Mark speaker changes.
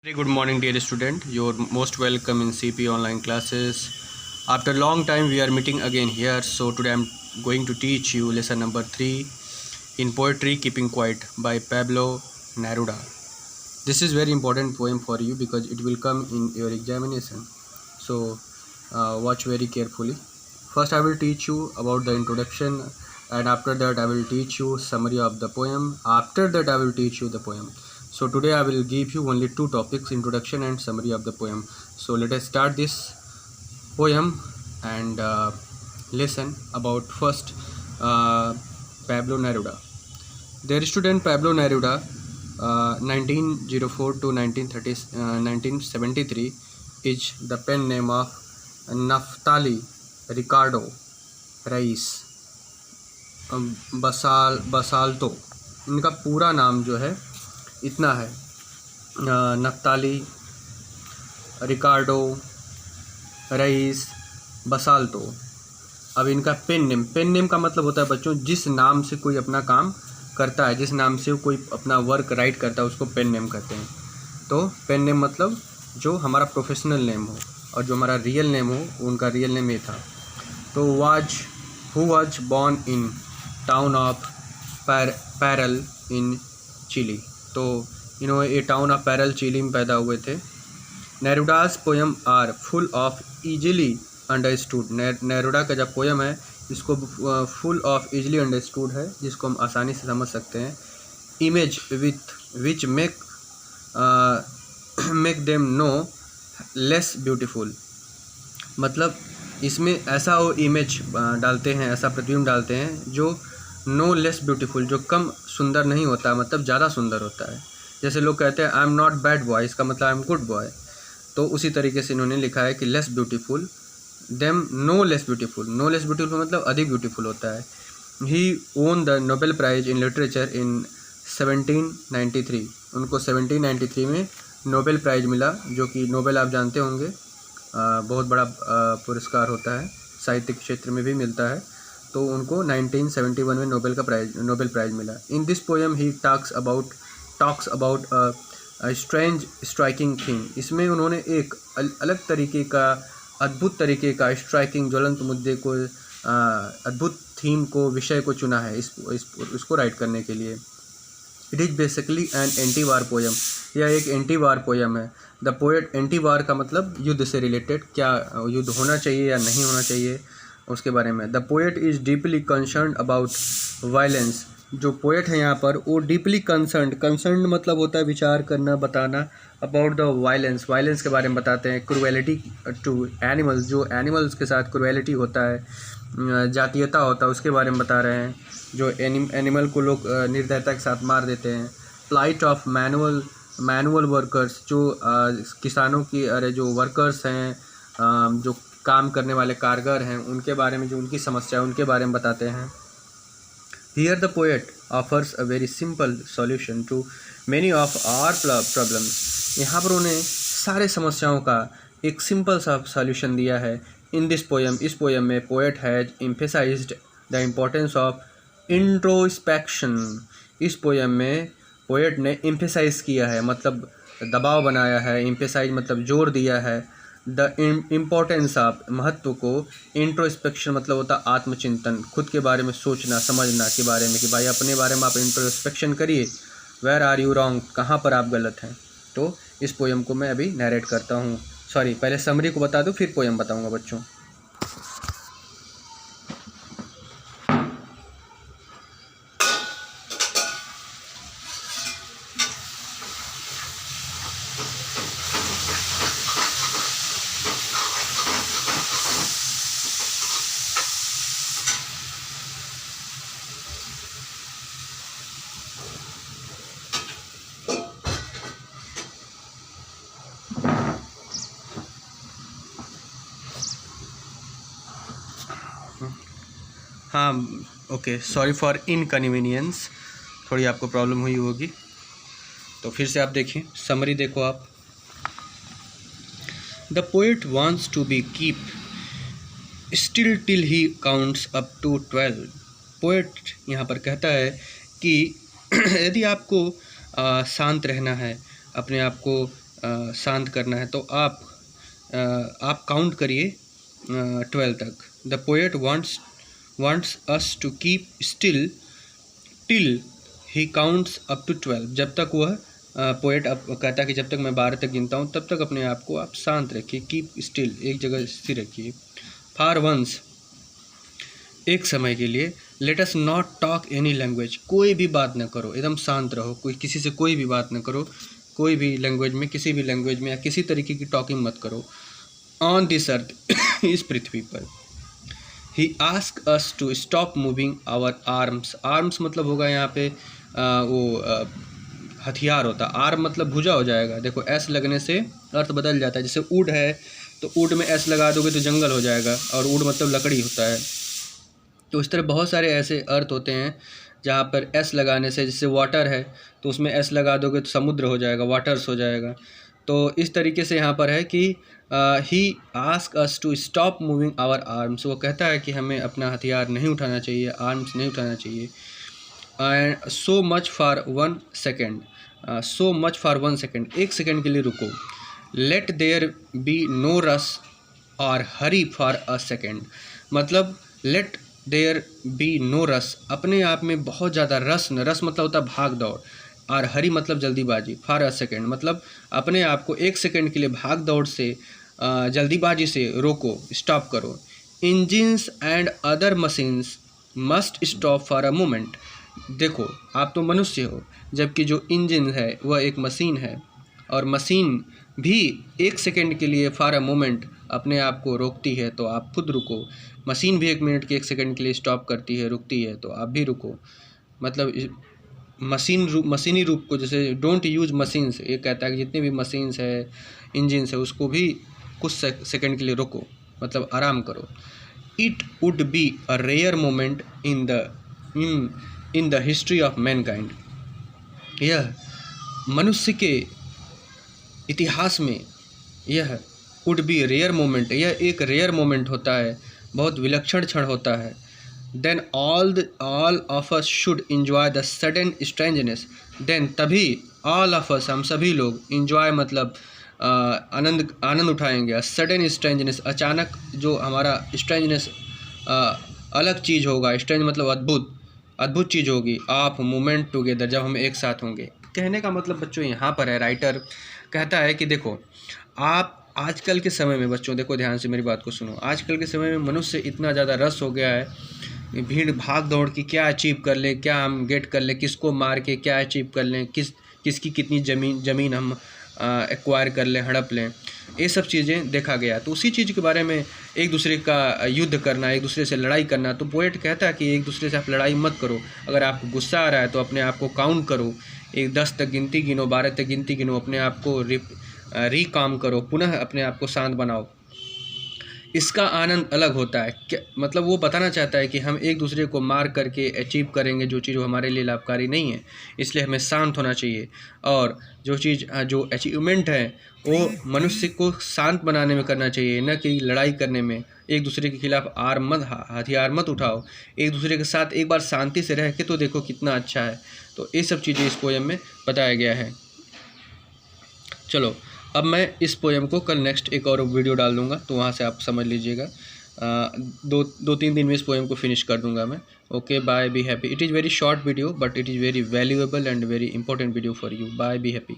Speaker 1: Very good morning, dear student. You're most welcome in CP online classes. After a long time, we are meeting again here. So today I'm going to teach you lesson number 3 in poetry, Keeping Quiet by Pablo Neruda. This is very important poem for you because it will come in your examination. So watch very carefully. First, I will teach you about the introduction, and after that, I will teach you summary of the poem. After that, I will teach you the poem. So today I will give you only two topics, introduction and summary of the poem. So let us start this poem and listen about first Pablo Neruda. Their student Pablo Neruda, 1904 to 1973, is the pen name of Naftali Ricardo Reis बसाल्टो. इनका पूरा नाम जो है इतना है, Naftali रिकार्डो rice बसाल्टो. अब इनका pen name का मतलब होता है बच्चों जिस नाम से कोई अपना काम करता है, जिस नाम से कोई अपना वर्क राइट करता है उसको पेन नेम कहते हैं. तो पेन नेम मतलब जो हमारा प्रोफेशनल नेम हो, और जो हमारा रियल नेम हो उनका रियल नेम ये था. तो who was born in town of Parral in Chile. तो इन्होंने ये टाउन ऑफ पैरल चिली में पैदा हुए थे. Neruda's poem are full of easily understood. Neruda का जब पोएम है इसको फुल ऑफ इजीली अंडरस्टूड है, जिसको हम आसानी से समझ सकते हैं. Image which make them no less beautiful. मतलब इसमें ऐसा वो इमेज डालते हैं, ऐसा प्रतिबिंब डालते हैं जो नो लेस ब्यूटीफुल, जो कम सुंदर नहीं होता, मतलब ज़्यादा सुंदर होता है. जैसे लोग कहते हैं I am not bad boy, इसका मतलब आई एम गुड बॉय. तो उसी तरीके से इन्होंने लिखा है कि less beautiful than no less beautiful. No less beautiful मतलब अधिक ब्यूटीफुल होता है. He won the Nobel prize in literature in 1793. उनको 1793 में नोबेल प्राइज़ मिला, जो कि नोबेल आप जानते होंगे बहुत बड़ा पुरस्कार होता है, साहित्य के क्षेत्र में भी मिलता है. तो उनको 1971 में नोबेल प्राइज़ मिला. In this poem he talks about a strange striking thing. इसमें उन्होंने एक अलग तरीके का, अद्भुत तरीके का, स्ट्राइकिंग ज्वलंत मुद्दे को, अद्भुत थीम को, विषय को चुना है इसको राइट करने के लिए. It is basically an anti war poem. यह एक एंटी वार पोएम है. द पोएट, एंटी वार का मतलब युद्ध से रिलेटेड, क्या युद्ध होना चाहिए या नहीं होना चाहिए उसके बारे में. The poet is deeply concern about violence. जो पोएट है यहाँ पर वो डीपली कंसर्न मतलब होता है विचार करना, बताना. अबाउट द वायलेंस के बारे में बताते हैं. क्रूएलिटी टू एनिमल्स, जो एनिमल्स के साथ क्रूएलिटी होता है, जातीयता होता है, उसके बारे में बता रहे हैं. जो एनिमल को लोग निर्दयता के साथ मार देते हैं. प्लाइट ऑफ मैनुअल वर्कर्स, जो किसानों की, जो वर्कर्स हैं, जो काम करने वाले कारीगर हैं, उनके बारे में, जो उनकी समस्या है उनके बारे में बताते हैं. Here the poet offers a very simple solution to many of our problems. यहाँ पर उन्हें सारे समस्याओं का एक सिंपल सा सॉल्यूशन दिया है. इन दिस पोएम, इस पोएम में poet has emphasised the importance of introspection. इस पोएम में पोएट ने एम्फेसाइज किया है, मतलब दबाव बनाया है. एम्फेसाइज मतलब जोर दिया है. द इम्पोर्टेंस ऑफ, महत्व को. इंट्रोस्पेक्शन मतलब होता है आत्मचिंतन, खुद के बारे में सोचना समझना के बारे में, कि भाई अपने बारे में आप इंट्रोस्पेक्शन करिए. वेयर आर यू रॉन्ग, कहाँ पर आप गलत हैं. तो इस पोएम को मैं अभी नरेट करता हूँ. सॉरी, पहले समरी को बता दूँ फिर पोएम बताऊँगा बच्चों. हाँ, ओके, सॉरी फॉर इनकन्वीनियंस, थोड़ी आपको प्रॉब्लम हुई होगी. तो फिर से आप देखिए, समरी देखो आप. The poet wants to be keep still till he counts up to 12. Poet यहाँ पर कहता है कि यदि आपको शांत रहना है, अपने आप को शांत करना है तो आप काउंट करिए 12 तक। The poet wants us to keep still till he counts up to 12। जब तक वह पोएट अब कहता है कि जब तक मैं 12 तक गिनता हूँ तब तक अपने आप को आप शांत रखिए, कीप स्टिल, एक जगह स्थिर रखिए। फॉर वंस, एक समय के लिए। Let us not talk any language, कोई भी बात न करो, एकदम शांत रहो, कोई किसी से कोई भी बात न करो, कोई भी लैंग्वेज में, किसी भी लैंग्वेज में या किसी तरीके की टॉकिंग मत करो। ऑन दिस अर्थ, इस पृथ्वी पर। He ask us to stop moving our arms. Arms मतलब होगा यहाँ पे हथियार होता है। आर्म मतलब भुजा हो जाएगा। देखो एस लगने से अर्थ बदल जाता है। जैसे वुड है तो वुड में एस लगा दोगे तो जंगल हो जाएगा, और वुड मतलब लकड़ी होता है। तो इस तरह बहुत सारे ऐसे अर्थ होते हैं जहाँ पर एस लगाने से, जैसे वाटर है तो उसमें एस लगा दोगे तो समुद्र हो जाएगा, वाटर्स हो जाएगा। तो इस तरीके से यहाँ पर है कि he ask us to stop moving our arms. वो कहता है कि हमें अपना हथियार नहीं उठाना चाहिए, आर्म्स नहीं उठाना चाहिए। And so much for 1 second, so much for 1 second, 1 second के लिए रुको। Let there be no rush और हरी फॉर अ सेकेंड, मतलब let there be no rush, अपने आप में बहुत ज़्यादा रस न, रस मतलब होता है भाग दौड़, और हरी मतलब जल्दीबाजी, फॉर अ सेकेंड मतलब अपने आप को 1 सेकेंड के लिए भाग दौड़ से, जल्दीबाजी से रोको, स्टॉप करो। Engines and other machines must stop for a moment. देखो आप तो मनुष्य हो, जबकि जो इंजन है वह एक मशीन है, और मशीन भी 1 सेकेंड के लिए फॉर अ मोमेंट अपने आप को रोकती है, तो आप खुद रुको। मशीन भी 1 मिनट के 1 सेकेंड के लिए स्टॉप करती है, रुकती है, तो आप भी रुको। मतलब मशीनी रूप को, जैसे डोंट यूज मशीन्स, ये कहता है कि जितने भी मशीन्स है, इंजन्स है, उसको भी कुछ सेकेंड के लिए रोको, मतलब आराम करो। It would be a rare moment in the history of mankind. यह मनुष्य के इतिहास में यह वुड बी रेयर मोमेंट, यह एक रेयर मोमेंट होता है, बहुत विलक्षण क्षण होता है। Then all of us should enjoy the sudden strangeness. Then तभी ऑल ऑफ अस, हम सभी लोग, इंजॉय मतलब आनंद उठाएंगे। सडन स्ट्रेंजनेस, अचानक जो हमारा स्ट्रेंजनेस, अलग चीज़ होगा। स्ट्रेंज मतलब अद्भुत चीज़ होगी। ऑफ मोमेंट टुगेदर, जब हम एक साथ होंगे। कहने का मतलब बच्चों यहाँ पर है, राइटर कहता है कि देखो आप आजकल के समय में, बच्चों देखो ध्यान से मेरी बात को सुनो, आजकल के समय में मनुष्य इतना ज़्यादा रस हो गया है, भीड़ भाग दौड़ की, क्या अचीव कर लें, क्या हम गेट कर लें, किसको मार के क्या अचीव कर लें, किसकी कितनी ज़मीन हम एक्वायर कर लें, हड़प लें, ये सब चीज़ें देखा गया। तो उसी चीज़ के बारे में एक दूसरे का युद्ध करना, एक दूसरे से लड़ाई करना। तो पोएट कहता है कि एक दूसरे से आप लड़ाई मत करो। अगर आपको गुस्सा आ रहा है तो अपने आप को काउंट करो, 10 तक गिनती गिनो, 12 तक गिनती गिनो, अपने आप को रिकाम करो, पुनः अपने आप को शांत बनाओ। इसका आनंद अलग होता है। क्या मतलब वो बताना चाहता है कि हम एक दूसरे को मार करके अचीव करेंगे जो चीज़ हमारे लिए लाभकारी नहीं है, इसलिए हमें शांत होना चाहिए। और जो अचीवमेंट है वो मनुष्य को शांत बनाने में करना चाहिए, न कि लड़ाई करने में। एक दूसरे के खिलाफ हथियार मत उठाओ, एक दूसरे के साथ एक बार शांति से रह के तो देखो कितना अच्छा है। तो ये सब चीज़ें इस पोएम में बताया गया है। चलो अब मैं इस पोएम को कल नेक्स्ट एक और वीडियो डाल दूंगा, तो वहाँ से आप समझ लीजिएगा। 2-3 दिन में इस पोएम को फिनिश कर दूंगा मैं। Okay, bye, be happy. It is very short video but it is very valuable and very important video for you. Bye, be happy.